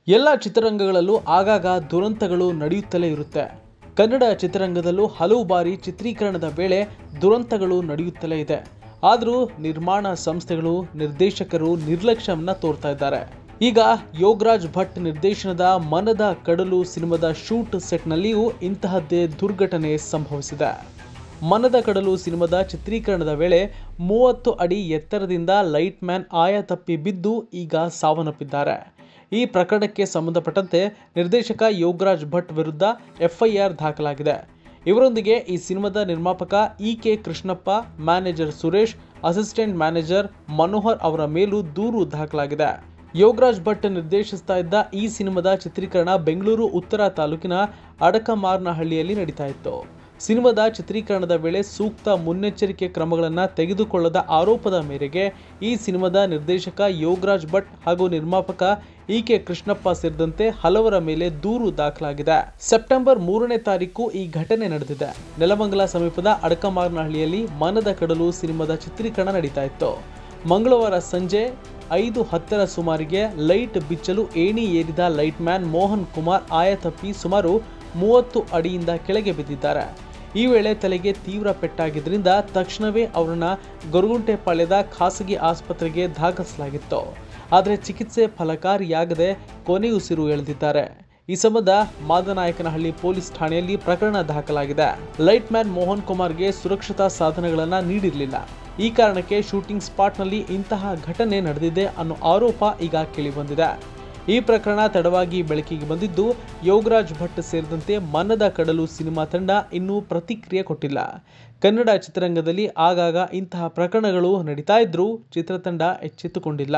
ಎಲ್ಲ ಚಿತ್ರರಂಗಗಳಲ್ಲೂ ಆಗಾಗ ದುರಂತಗಳು ನಡೆಯುತ್ತಲೇ ಇರುತ್ತೆ. ಕನ್ನಡ ಚಿತ್ರರಂಗದಲ್ಲೂ ಹಲವು ಬಾರಿ ಚಿತ್ರೀಕರಣದ ವೇಳೆ ದುರಂತಗಳು ನಡೆಯುತ್ತಲೇ ಇದೆ. ಆದರೂ ನಿರ್ಮಾಣ ಸಂಸ್ಥೆಗಳು, ನಿರ್ದೇಶಕರು ನಿರ್ಲಕ್ಷ್ಯವನ್ನ ತೋರ್ತಾ ಇದ್ದಾರೆ. ಈಗ ಯೋಗರಾಜ್ ಭಟ್ ನಿರ್ದೇಶನದ ಮನದ ಕಡಲು ಸಿನಿಮಾದ ಶೂಟ್ ಸೆಟ್ನಲ್ಲಿಯೂ ಇಂತಹದ್ದೇ ದುರ್ಘಟನೆ ಸಂಭವಿಸಿದೆ. ಮನದ ಕಡಲು ಸಿನಿಮಾದ ಚಿತ್ರೀಕರಣದ ವೇಳೆ 30 ಅಡಿ ಎತ್ತರದಿಂದ ಲೈಟ್ ಮ್ಯಾನ್ ಆಯ ತಪ್ಪಿ ಬಿದ್ದು ಈಗ ಸಾವನ್ನಪ್ಪಿದ್ದಾರೆ. ಈ ಪ್ರಕರಣಕ್ಕೆ ಸಂಬಂಧಪಟ್ಟಂತೆ ನಿರ್ದೇಶಕ ಯೋಗರಾಜ್ ಭಟ್ ವಿರುದ್ಧ FIR ದಾಖಲಾಗಿದೆ. ಇವರೊಂದಿಗೆ ಈ ಸಿನಿಮಾದ ನಿರ್ಮಾಪಕ EK Krishnappa, manager Suresh, assistant manager Manohar ಅವರ ಮೇಲೂ ದೂರು ದಾಖಲಾಗಿದೆ. ಯೋಗರಾಜ್ ಭಟ್ ನಿರ್ದೇಶಿಸ್ತಾ ಇದ್ದ ಈ ಸಿನಿಮಾದ ಚಿತ್ರೀಕರಣ ಬೆಂಗಳೂರು ಉತ್ತರ ತಾಲೂಕಿನ ಅಡಕಮಾರನಹಳ್ಳಿಯಲ್ಲಿ ನಡೀತಾ ಇತ್ತು. ಸಿನಿಮಾದ ಚಿತ್ರೀಕರಣದ ವೇಳೆ ಸೂಕ್ತ ಮುನ್ನೆಚ್ಚರಿಕೆ ಕ್ರಮಗಳನ್ನು ತೆಗೆದುಕೊಳ್ಳದ ಆರೋಪದ ಮೇರೆಗೆ ಈ ಸಿನಿಮಾದ ನಿರ್ದೇಶಕ ಯೋಗರಾಜ್ ಭಟ್ ಹಾಗೂ ನಿರ್ಮಾಪಕ EK ಕೃಷ್ಣಪ್ಪ ಸೇರಿದಂತೆ ಹಲವರ ಮೇಲೆ ದೂರು ದಾಖಲಾಗಿದೆ. ಸೆಪ್ಟೆಂಬರ್ 3ನೇ ತಾರೀಕು ಈ ಘಟನೆ ನಡೆದಿದೆ. ನೆಲಮಂಗಲ ಸಮೀಪದ ಅಡಕಮಾರನಹಳ್ಳಿಯಲ್ಲಿ ಮನದ ಕಡಲು ಸಿನಿಮಾದ ಚಿತ್ರೀಕರಣ ನಡೀತಾ ಇತ್ತು. ಮಂಗಳವಾರ ಸಂಜೆ 5:10 ಸುಮಾರಿಗೆ ಲೈಟ್ ಬಿಚ್ಚಲು ಏಣಿ ಏರಿದ ಲೈಟ್ ಮ್ಯಾನ್ ಮೋಹನ್ ಕುಮಾರ್ ಆಯ ತಪ್ಪಿ ಸುಮಾರು 30 ಅಡಿಯಿಂದ ಕೆಳಗೆ ಬಿದ್ದಿದ್ದಾರೆ. ಈ ವೇಳೆ ತಲೆಗೆ ತೀವ್ರ ಪೆಟ್ಟಾಗಿದ್ದರಿಂದ ತಕ್ಷಣವೇ ಅವರನ್ನ ಗೊರಗುಂಟೆಪಾಳ್ಯದ ಖಾಸಗಿ ಆಸ್ಪತ್ರೆಗೆ ದಾಖಲಿಸಲಾಗಿತ್ತು. ಆದರೆ ಚಿಕಿತ್ಸೆ ಫಲಕಾರಿಯಾಗದೆ ಕೊನೆಯುಸಿರು ಎಳೆದಿದ್ದಾರೆ. ಈ ಸಂಬಂಧ ಮಾದನಾಯಕನಹಳ್ಳಿ ಪೊಲೀಸ್ ಠಾಣೆಯಲ್ಲಿ ಪ್ರಕರಣ ದಾಖಲಾಗಿದೆ. ಲೈಟ್ ಮ್ಯಾನ್ ಮೋಹನ್ ಕುಮಾರ್ಗೆ ಸುರಕ್ಷತಾ ಸಾಧನಗಳನ್ನು ನೀಡಿರಲಿಲ್ಲ. ಈ ಕಾರಣಕ್ಕೆ ಶೂಟಿಂಗ್ ಸ್ಪಾಟ್ನಲ್ಲಿ ಇಂತಹ ಘಟನೆ ನಡೆದಿದೆ ಅನ್ನೋ ಆರೋಪ ಈಗ ಕೇಳಿಬಂದಿದೆ. ಈ ಪ್ರಕರಣ ತಡವಾಗಿ ಬೆಳಕಿಗೆ ಬಂದಿದ್ದು, ಯೋಗರಾಜ್ ಭಟ್ ಸೇರಿದಂತೆ ಮನದ ಕಡಲು ಸಿನಿಮಾ ತಂಡ ಇನ್ನೂ ಪ್ರತಿಕ್ರಿಯೆ ಕೊಟ್ಟಿಲ್ಲ. ಕನ್ನಡ ಚಿತ್ರರಂಗದಲ್ಲಿ ಆಗಾಗ ಇಂತಹ ಪ್ರಕರಣಗಳು ನಡೀತಾ ಇದ್ರೂ ಚಿತ್ರತಂಡ ಎಚ್ಚೆತ್ತುಕೊಂಡಿಲ್ಲ.